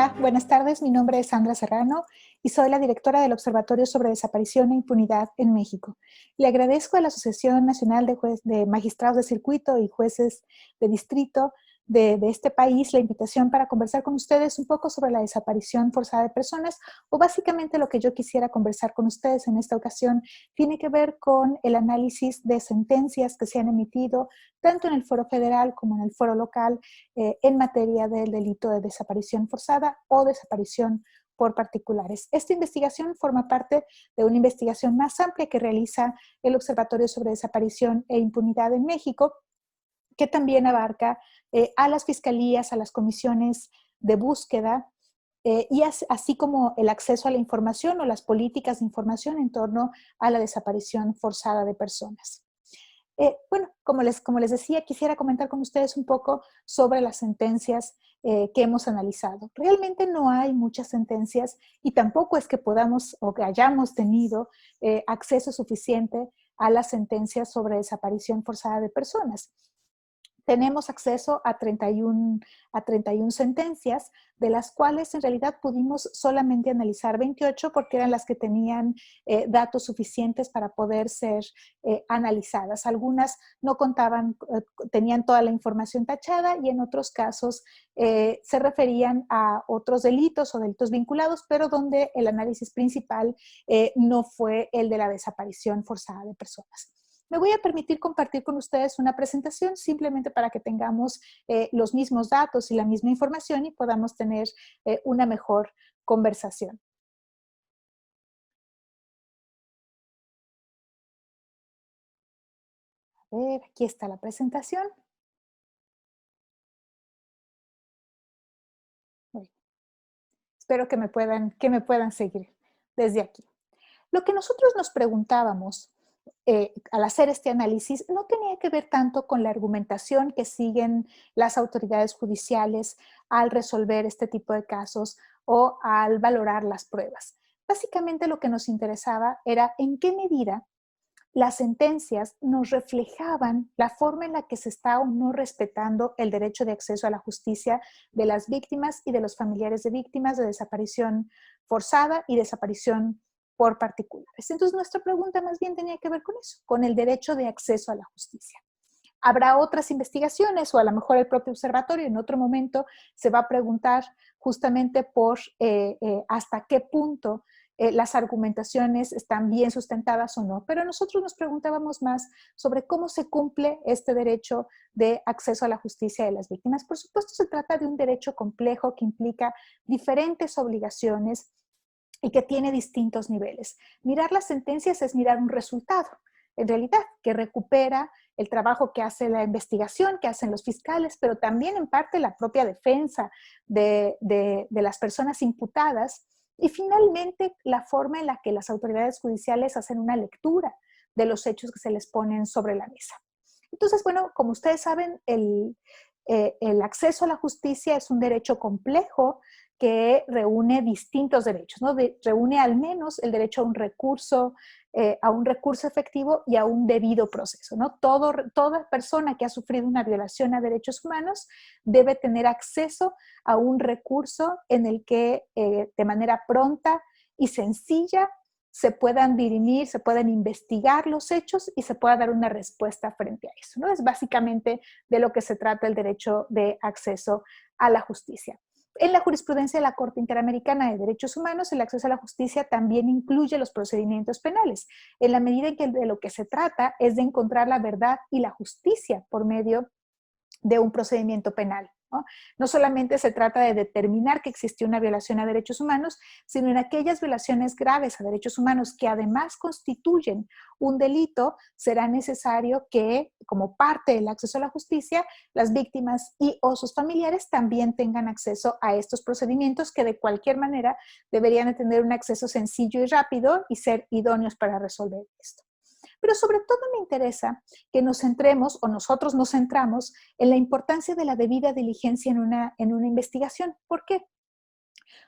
Hola, buenas tardes. Mi nombre es Sandra Serrano y soy la directora del Observatorio sobre Desaparición e Impunidad en México. Le agradezco a la Asociación Nacional de Magistrados de Circuito y Jueces de Distrito de este país la invitación para conversar con ustedes un poco sobre la desaparición forzada de personas, o básicamente lo que yo quisiera conversar con ustedes en esta ocasión tiene que ver con el análisis de sentencias que se han emitido tanto en el foro federal como en el foro local en materia del delito de desaparición forzada o desaparición por particulares. Esta investigación forma parte de una investigación más amplia que realiza el Observatorio sobre Desaparición e Impunidad en México, que también abarca a las fiscalías, a las comisiones de búsqueda, y así como el acceso a la información o las políticas de información en torno a la desaparición forzada de personas. Bueno, como les decía, quisiera comentar con ustedes un poco sobre las sentencias que hemos analizado. Realmente no hay muchas sentencias y tampoco es que podamos o que hayamos tenido acceso suficiente a las sentencias sobre desaparición forzada de personas. Tenemos acceso a 31 sentencias, de las cuales en realidad pudimos solamente analizar 28 porque eran las que tenían datos suficientes para poder ser analizadas. Algunas no contaban, tenían toda la información tachada y en otros casos se referían a otros delitos o delitos vinculados, pero donde el análisis principal no fue el de la desaparición forzada de personas. Me voy a permitir compartir con ustedes una presentación simplemente para que tengamos los mismos datos y la misma información y podamos tener una mejor conversación. A ver, aquí está la presentación. Bueno, espero que me puedan seguir desde aquí. Lo que nosotros nos preguntábamos al hacer este análisis no tenía que ver tanto con la argumentación que siguen las autoridades judiciales al resolver este tipo de casos o al valorar las pruebas. Básicamente lo que nos interesaba era en qué medida las sentencias nos reflejaban la forma en la que se está o no respetando el derecho de acceso a la justicia de las víctimas y de los familiares de víctimas de desaparición forzada y desaparición por particulares. Entonces, nuestra pregunta más bien tenía que ver con eso, con el derecho de acceso a la justicia. Habrá otras investigaciones o a lo mejor el propio observatorio en otro momento se va a preguntar justamente por hasta qué punto las argumentaciones están bien sustentadas o no, pero nosotros nos preguntábamos más sobre cómo se cumple este derecho de acceso a la justicia de las víctimas. Por supuesto, se trata de un derecho complejo que implica diferentes obligaciones y que tiene distintos niveles. Mirar las sentencias es mirar un resultado, en realidad, que recupera el trabajo que hace la investigación, que hacen los fiscales, pero también en parte la propia defensa de las personas imputadas, y finalmente la forma en la que las autoridades judiciales hacen una lectura de los hechos que se les ponen sobre la mesa. Entonces, bueno, como ustedes saben, el acceso a la justicia es un derecho complejo que reúne distintos derechos, ¿no? Reúne al menos el derecho a un recurso efectivo y a un debido proceso, ¿no? Toda persona que ha sufrido una violación a derechos humanos debe tener acceso a un recurso en el que de manera pronta y sencilla se puedan dirimir, se puedan investigar los hechos y se pueda dar una respuesta frente a eso, ¿no? Es básicamente de lo que se trata el derecho de acceso a la justicia. En la jurisprudencia de la Corte Interamericana de Derechos Humanos, el acceso a la justicia también incluye los procedimientos penales, en la medida en que de lo que se trata es de encontrar la verdad y la justicia por medio de un procedimiento penal. No solamente se trata de determinar que existió una violación a derechos humanos, sino en aquellas violaciones graves a derechos humanos que además constituyen un delito, será necesario que, como parte del acceso a la justicia, las víctimas y o sus familiares también tengan acceso a estos procedimientos que de cualquier manera deberían de tener un acceso sencillo y rápido y ser idóneos para resolver esto. Pero sobre todo me interesa que nos centremos, o nosotros nos centramos, en la importancia de la debida diligencia en una investigación. ¿Por qué?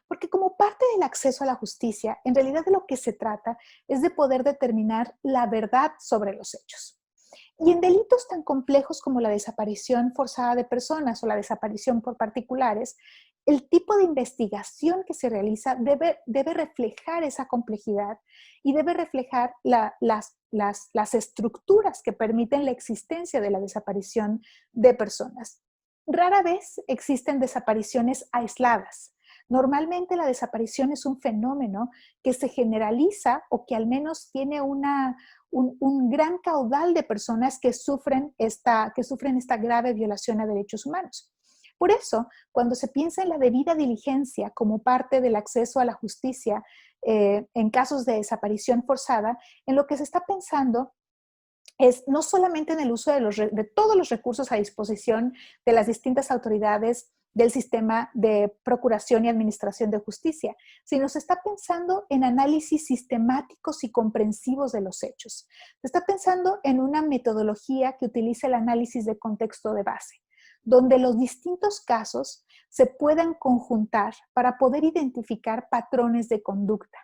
Porque como parte del acceso a la justicia, en realidad de lo que se trata es de poder determinar la verdad sobre los hechos. Y en delitos tan complejos como la desaparición forzada de personas o la desaparición por particulares, el tipo de investigación que se realiza debe reflejar esa complejidad y debe reflejar las estructuras que permiten la existencia de la desaparición de personas. Rara vez existen desapariciones aisladas. Normalmente la desaparición es un fenómeno que se generaliza o que al menos tiene un gran caudal de personas que sufren esta grave violación a derechos humanos. Por eso, cuando se piensa en la debida diligencia como parte del acceso a la justicia en casos de desaparición forzada, en lo que se está pensando es no solamente en el uso de todos los recursos a disposición de las distintas autoridades del sistema de procuración y administración de justicia, sino se está pensando en análisis sistemáticos y comprensivos de los hechos. Se está pensando en una metodología que utilice el análisis de contexto de base, donde los distintos casos se puedan conjuntar para poder identificar patrones de conducta.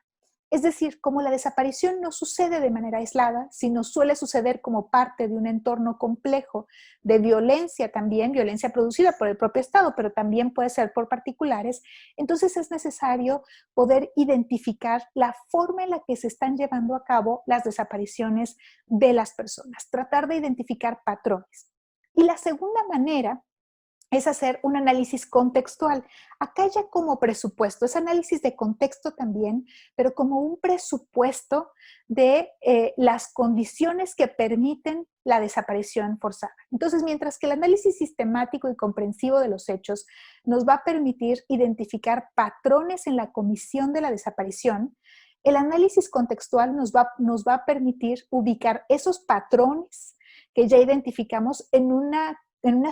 Es decir, como la desaparición no sucede de manera aislada, sino suele suceder como parte de un entorno complejo de violencia también, violencia producida por el propio Estado, pero también puede ser por particulares, entonces es necesario poder identificar la forma en la que se están llevando a cabo las desapariciones de las personas, tratar de identificar patrones. Y la segunda manera es hacer un análisis contextual. Acá ya como presupuesto, es análisis de contexto también, pero como un presupuesto de las condiciones que permiten la desaparición forzada. Entonces, mientras que el análisis sistemático y comprensivo de los hechos nos va a permitir identificar patrones en la comisión de la desaparición, el análisis contextual nos va a permitir ubicar esos patrones que ya identificamos en una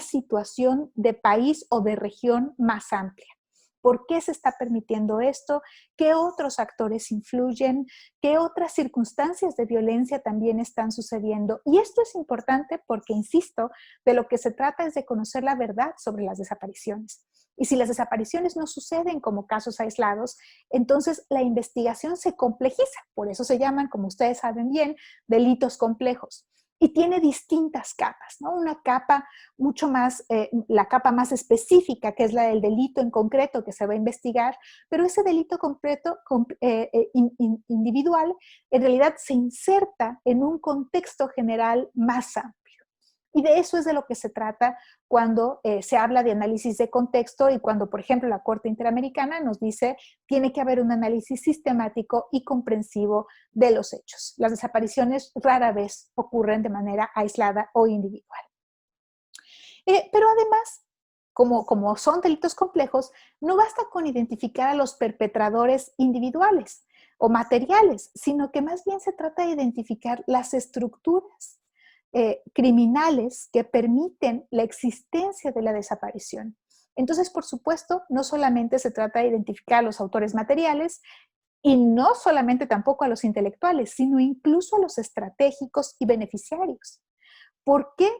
situación de país o de región más amplia. ¿Por qué se está permitiendo esto? ¿Qué otros actores influyen? ¿Qué otras circunstancias de violencia también están sucediendo? Y esto es importante porque, insisto, de lo que se trata es de conocer la verdad sobre las desapariciones. Y si las desapariciones no suceden como casos aislados, entonces la investigación se complejiza. Por eso se llaman, como ustedes saben bien, delitos complejos. Y tiene distintas capas, ¿no? Una capa mucho más, la capa más específica, que es la del delito en concreto que se va a investigar, pero ese delito concreto, individual, en realidad se inserta en un contexto general más amplio. Y de eso es de lo que se trata cuando se habla de análisis de contexto y cuando, por ejemplo, la Corte Interamericana nos dice tiene que haber un análisis sistemático y comprensivo de los hechos. Las desapariciones rara vez ocurren de manera aislada o individual. Pero además, como son delitos complejos, no basta con identificar a los perpetradores individuales o materiales, sino que más bien se trata de identificar las estructuras criminales que permiten la existencia de la desaparición. Entonces, por supuesto, no solamente se trata de identificar a los autores materiales y no solamente tampoco a los intelectuales, sino incluso a los estratégicos y beneficiarios. ¿Por qué?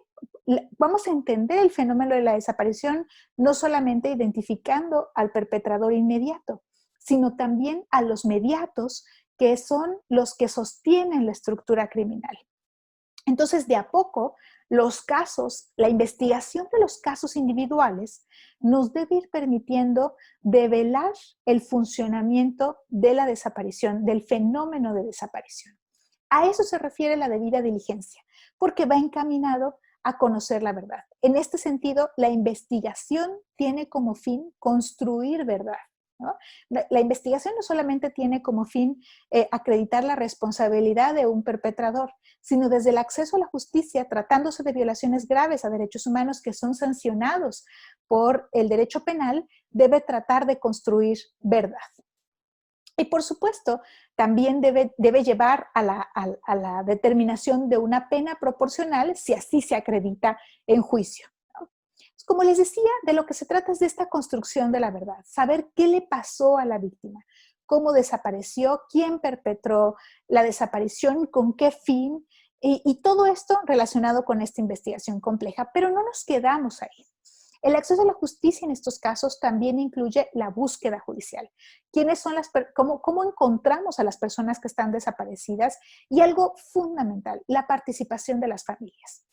Vamos a entender el fenómeno de la desaparición no solamente identificando al perpetrador inmediato, sino también a los mediatos que son los que sostienen la estructura criminal. Entonces, de a poco, los casos, la investigación de los casos individuales nos debe ir permitiendo develar el funcionamiento de la desaparición, del fenómeno de desaparición. A eso se refiere la debida diligencia, porque va encaminado a conocer la verdad. En este sentido, la investigación tiene como fin construir verdad, ¿no? La investigación no solamente tiene como fin acreditar la responsabilidad de un perpetrador, sino desde el acceso a la justicia, tratándose de violaciones graves a derechos humanos que son sancionados por el derecho penal, debe tratar de construir verdad. Y por supuesto, también debe llevar a la determinación de una pena proporcional si así se acredita en juicio. Como les decía, de lo que se trata es de esta construcción de la verdad, saber qué le pasó a la víctima, cómo desapareció, quién perpetró la desaparición, con qué fin, y todo esto relacionado con esta investigación compleja. Pero no nos quedamos ahí. El acceso a la justicia en estos casos también incluye la búsqueda judicial. ¿Quiénes son cómo encontramos a las personas que están desaparecidas? Y algo fundamental, la participación de las familias.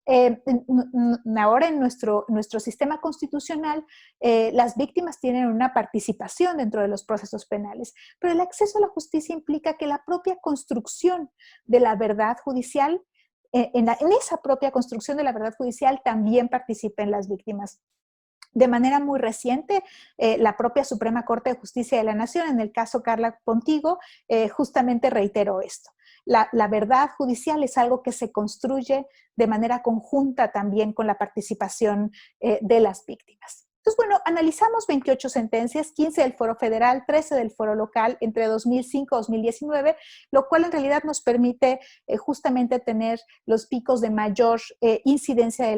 Ahora en nuestro sistema constitucional, las víctimas tienen una participación dentro de los procesos penales, pero el acceso a la justicia implica que la propia construcción de la verdad judicial, en esa propia construcción de la verdad judicial también participen las víctimas. De manera muy reciente, la propia Suprema Corte de Justicia de la Nación, en el caso Carla Pontigo, justamente reiteró esto. La verdad judicial es algo que se construye de manera conjunta también con la participación de las víctimas. Entonces, bueno, analizamos 28 sentencias, 15 del Foro Federal, 13 del Foro Local entre 2005 y 2019, lo cual en realidad nos permite justamente tener los picos de mayor incidencia de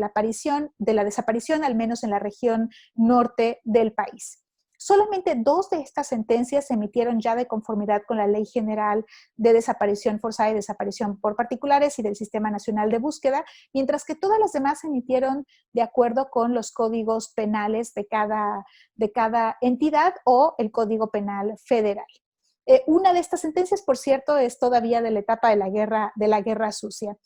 la desaparición, al menos en la región norte del país. Solamente 2 de estas sentencias se emitieron ya de conformidad con la Ley General de Desaparición Forzada y Desaparición por Particulares y del Sistema Nacional de Búsqueda, mientras que todas las demás se emitieron de acuerdo con los códigos penales de cada entidad o el Código Penal Federal. Una de estas sentencias, por cierto, es todavía de la etapa de la guerra sucia.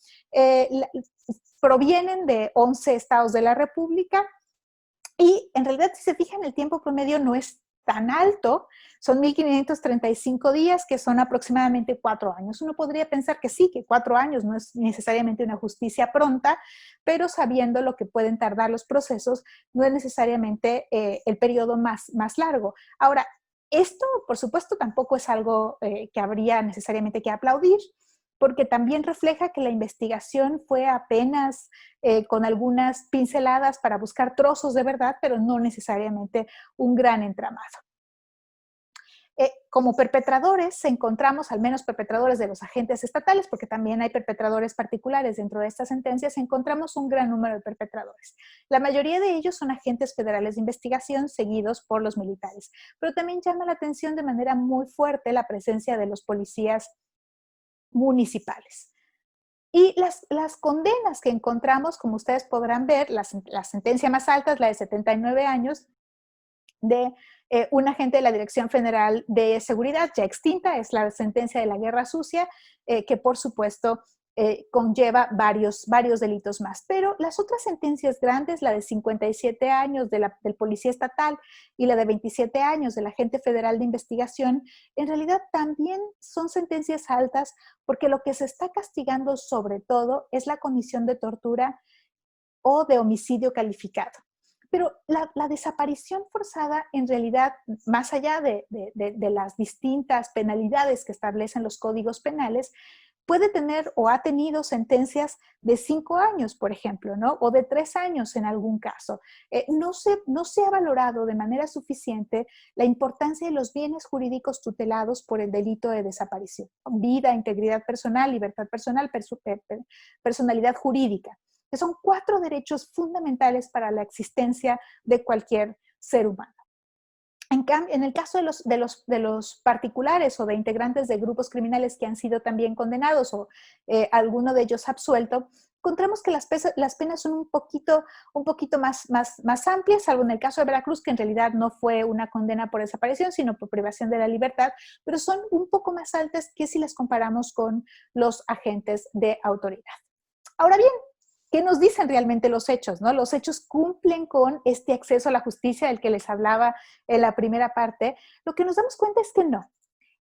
Provienen de 11 estados de la República. Y en realidad, si se fijan, el tiempo promedio no es tan alto, son 1.535 días, que son aproximadamente 4 años. Uno podría pensar que sí, que 4 años no es necesariamente una justicia pronta, pero sabiendo lo que pueden tardar los procesos, no es necesariamente el periodo más largo. Ahora, esto, por supuesto, tampoco es algo que habría necesariamente que aplaudir, porque también refleja que la investigación fue apenas con algunas pinceladas para buscar trozos de verdad, pero no necesariamente un gran entramado. Como perpetradores encontramos, al menos perpetradores de los agentes estatales, porque también hay perpetradores particulares dentro de estas sentencias, encontramos un gran número de perpetradores. La mayoría de ellos son agentes federales de investigación seguidos por los militares, pero también llama la atención de manera muy fuerte la presencia de los policías municipales. Y las condenas que encontramos, como ustedes podrán ver, la sentencia más alta es la de 79 años de un agente de la Dirección Federal de Seguridad, ya extinta, es la sentencia de la Guerra Sucia, que por supuesto conlleva varios delitos más. Pero las otras sentencias grandes, la de 57 años del policía estatal y la de 27 años del agente federal de investigación, en realidad también son sentencias altas, porque lo que se está castigando sobre todo es la comisión de tortura o de homicidio calificado. Pero la desaparición forzada, en realidad, más allá de las distintas penalidades que establecen los códigos penales, puede tener o ha tenido sentencias de 5 años, por ejemplo, ¿no? O de 3 años en algún caso. No se ha valorado de manera suficiente la importancia de los bienes jurídicos tutelados por el delito de desaparición. Vida, integridad personal, libertad personal, personalidad jurídica, que son 4 derechos fundamentales para la existencia de cualquier ser humano. En el caso de los particulares o de integrantes de grupos criminales que han sido también condenados o alguno de ellos absuelto, encontramos que las penas son un poquito más amplias, salvo en el caso de Veracruz, que en realidad no fue una condena por desaparición, sino por privación de la libertad, pero son un poco más altas que si las comparamos con los agentes de autoridad. Ahora bien, ¿qué nos dicen realmente los hechos? ¿No? Los hechos cumplen con este acceso a la justicia del que les hablaba en la primera parte. Lo que nos damos cuenta es que no.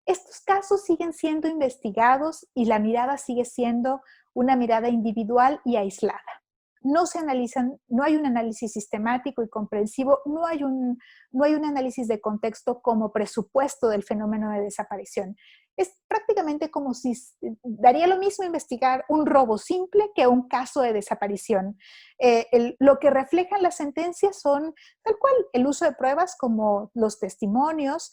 Estos casos siguen siendo investigados y la mirada sigue siendo una mirada individual y aislada. No se analizan, no hay un análisis sistemático y comprensivo, no hay un análisis de contexto como presupuesto del fenómeno de desaparición. Es prácticamente como si daría lo mismo investigar un robo simple que un caso de desaparición. Lo que reflejan las sentencias son tal cual el uso de pruebas como los testimonios,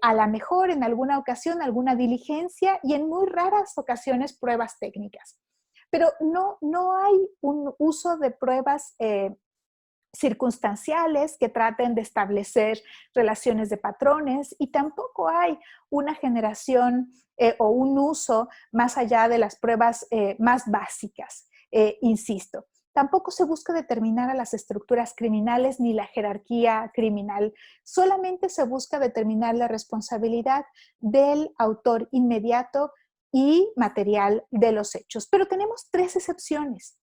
a lo mejor en alguna ocasión alguna diligencia y en muy raras ocasiones pruebas técnicas. Pero no hay un uso de pruebas circunstanciales que traten de establecer relaciones de patrones y tampoco hay una generación o un uso más allá de las pruebas más básicas, insisto. Tampoco se busca determinar a las estructuras criminales ni la jerarquía criminal. Solamente se busca determinar la responsabilidad del autor inmediato y material de los hechos. Pero tenemos 3 excepciones.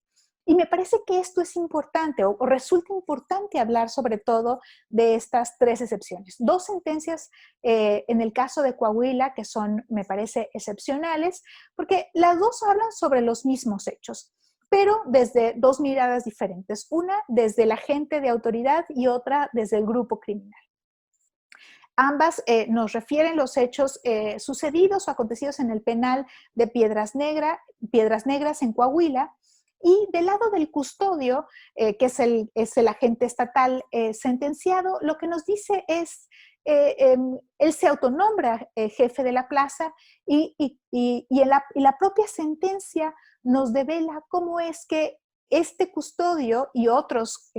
Y me parece que esto es importante o resulta importante hablar sobre todo de estas tres excepciones. Dos sentencias en el caso de Coahuila que son, me parece, excepcionales, porque las dos hablan sobre los mismos hechos, pero desde dos miradas diferentes. Una desde la agente de autoridad y otra desde el grupo criminal. Ambas nos refieren los hechos sucedidos o acontecidos en el penal de Piedras Negras en Coahuila. Y del lado del custodio, que es el agente estatal sentenciado, lo que nos dice es, él se autonombra jefe de la plaza y la propia sentencia nos devela cómo es que este custodio y otros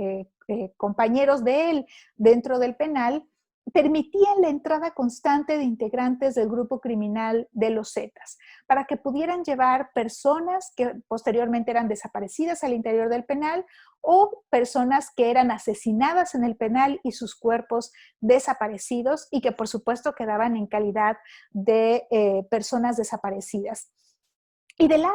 compañeros de él dentro del penal permitían la entrada constante de integrantes del grupo criminal de los Zetas para que pudieran llevar personas que posteriormente eran desaparecidas al interior del penal o personas que eran asesinadas en el penal y sus cuerpos desaparecidos y que por supuesto quedaban en calidad de personas desaparecidas. Y del lado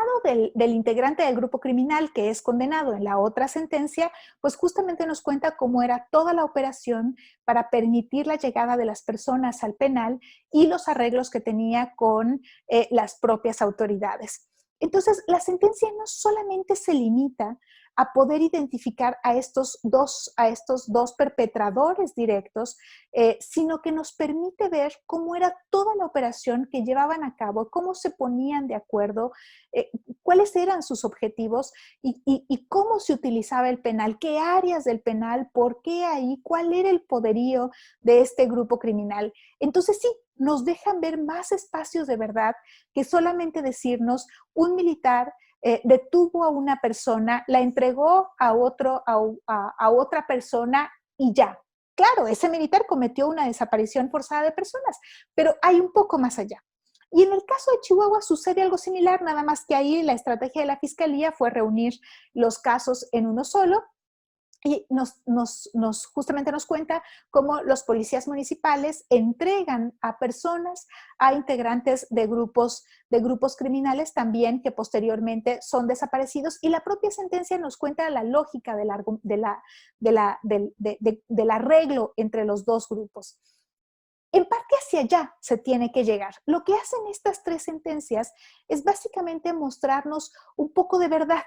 del integrante del grupo criminal que es condenado en la otra sentencia, pues justamente nos cuenta cómo era toda la operación para permitir la llegada de las personas al penal y los arreglos que tenía con las propias autoridades. Entonces, la sentencia no solamente se limita a poder identificar a estos dos perpetradores directos, sino que nos permite ver cómo era toda la operación que llevaban a cabo, cómo se ponían de acuerdo, cuáles eran sus objetivos y cómo se utilizaba el penal, qué áreas del penal, por qué ahí, cuál era el poderío de este grupo criminal. Entonces sí, nos dejan ver más espacios de verdad que solamente decirnos un militar detuvo a una persona, la entregó a otra persona y ya. Claro, ese militar cometió una desaparición forzada de personas, pero hay un poco más allá. Y en el caso de Chihuahua sucede algo similar, nada más que ahí la estrategia de la fiscalía fue reunir los casos en uno solo y justamente nos cuenta cómo los policías municipales entregan a personas, a integrantes de grupos criminales también que posteriormente son desaparecidos y la propia sentencia nos cuenta la lógica del arreglo entre los dos grupos. En parte hacia allá se tiene que llegar. Lo que hacen estas tres sentencias es básicamente mostrarnos un poco de verdad,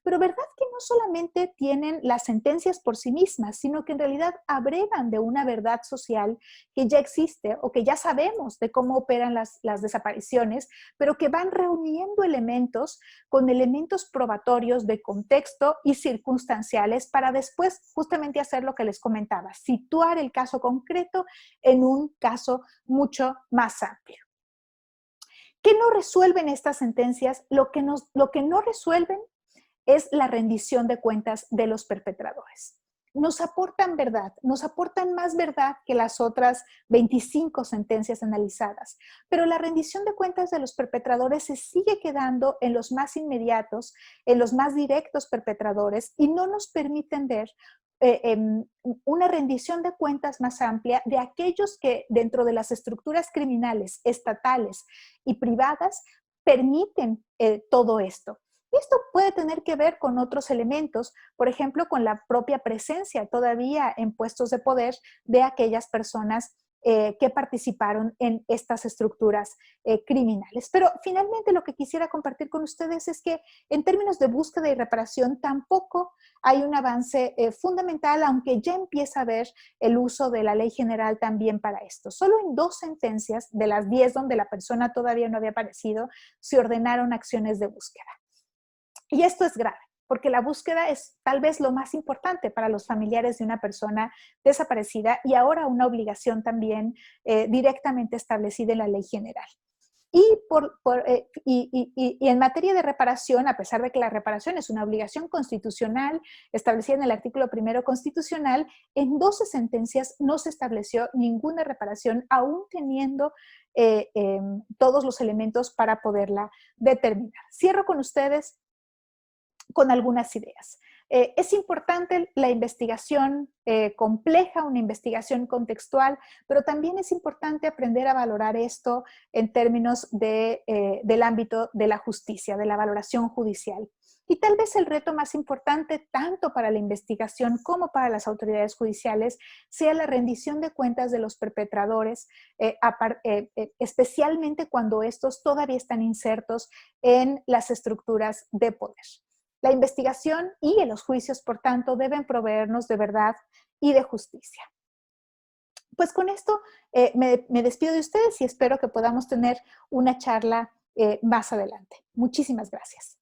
pero verdad que no solamente tienen las sentencias por sí mismas, sino que en realidad abrevan de una verdad social que ya existe o que ya sabemos de cómo operan las desapariciones, pero que van reuniendo elementos con elementos probatorios de contexto y circunstanciales para después justamente hacer lo que les comentaba, situar el caso concreto en un caso mucho más amplio. ¿Qué no resuelven estas sentencias? Lo que no resuelven es la rendición de cuentas de los perpetradores. Nos aportan verdad, nos aportan más verdad que las otras 25 sentencias analizadas, pero la rendición de cuentas de los perpetradores se sigue quedando en los más inmediatos, en los más directos perpetradores y no nos permiten ver una rendición de cuentas más amplia de aquellos que dentro de las estructuras criminales estatales y privadas permiten todo esto. Esto puede tener que ver con otros elementos, por ejemplo, con la propia presencia todavía en puestos de poder de aquellas personas que participaron en estas estructuras criminales. Pero finalmente lo que quisiera compartir con ustedes es que en términos de búsqueda y reparación tampoco hay un avance fundamental, aunque ya empieza a haber el uso de la ley general también para esto. Solo en 2 sentencias de las 10 donde la persona todavía no había aparecido, se ordenaron acciones de búsqueda. Y esto es grave, porque la búsqueda es tal vez lo más importante para los familiares de una persona desaparecida y ahora una obligación también directamente establecida en la ley general. Y en materia de reparación, a pesar de que la reparación es una obligación constitucional establecida en el artículo 1 constitucional, en 12 sentencias no se estableció ninguna reparación, aún teniendo todos los elementos para poderla determinar. Cierro con ustedes con algunas ideas. Es importante la investigación compleja, una investigación contextual, pero también es importante aprender a valorar esto en términos del ámbito de la justicia, de la valoración judicial. Y tal vez el reto más importante, tanto para la investigación como para las autoridades judiciales, sea la rendición de cuentas de los perpetradores, especialmente cuando estos todavía están insertos en las estructuras de poder. La investigación y los juicios, por tanto, deben proveernos de verdad y de justicia. Pues con esto me despido de ustedes y espero que podamos tener una charla más adelante. Muchísimas gracias.